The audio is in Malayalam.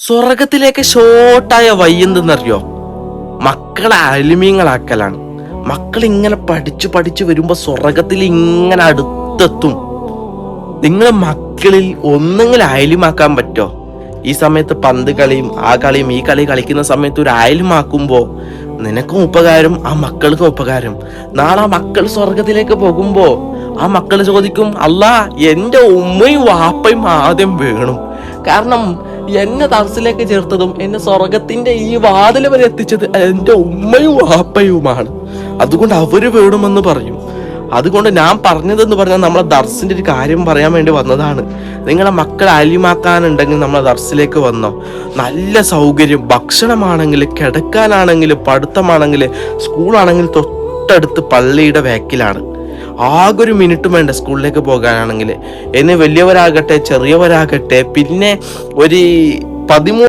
സ്വർഗത്തിലേക്ക് ഷോർട്ടായ വഴി എന്തെന്നറിയോ? മക്കളെ അലിമീങ്ങളാക്കലാണ്. മക്കൾ ഇങ്ങനെ പഠിച്ചു വരുമ്പോ സ്വർഗത്തിൽ ഇങ്ങനെ അടുത്തെത്തും. നിങ്ങൾ മക്കളിൽ ഒന്നെങ്കിലും അയലിമാക്കാൻ പറ്റോ? ഈ സമയത്ത് പന്ത് കളിയും ആ കളിയും ഈ കളി കളിക്കുന്ന സമയത്ത് ഒരു അയലിമാക്കുമ്പോ നിനക്കും ഉപകാരം, ആ മക്കൾക്കും ഉപകാരം. നാളെ ആ മക്കൾ സ്വർഗത്തിലേക്ക് പോകുമ്പോ ആ മക്കൾ ചോദിക്കും, അല്ലാ എന്റെ ഉമ്മയും വാപ്പയും ആദ്യം വേണം. കാരണം എന്നെ ദർസിലേക്ക് ചേർത്തതും എന്നെ സ്വർഗത്തിന്റെ ഈ വാതിൽ വരെ എത്തിച്ചത് എന്റെ ഉമ്മയും വാപ്പയുമാണ്. അതുകൊണ്ട് അവര് വേണമെന്ന് പറയും. അതുകൊണ്ട് ഞാൻ പറഞ്ഞതെന്ന് പറഞ്ഞാൽ നമ്മളെ ദർസിന്റെ ഒരു കാര്യം പറയാൻ വേണ്ടി വന്നതാണ്. നിങ്ങളെ മക്കളെ അലിമാക്കാനുണ്ടെങ്കിൽ നമ്മളെ ദർസിലേക്ക് വന്നോ. നല്ല സൗകര്യം, ഭക്ഷണമാണെങ്കിൽ, കിടക്കാനാണെങ്കിൽ, പഠിത്തമാണെങ്കിൽ, സ്കൂളാണെങ്കിൽ തൊട്ടടുത്ത് പള്ളിയുടെ ബാക്കിലാണ്. ആകെ ഒരു മിനിറ്റും വേണ്ട സ്കൂളിലേക്ക് പോകാനാണെങ്കിൽ. ഇനി വലിയവരാകട്ടെ ചെറിയവരാകട്ടെ, പിന്നെ ഒരു 13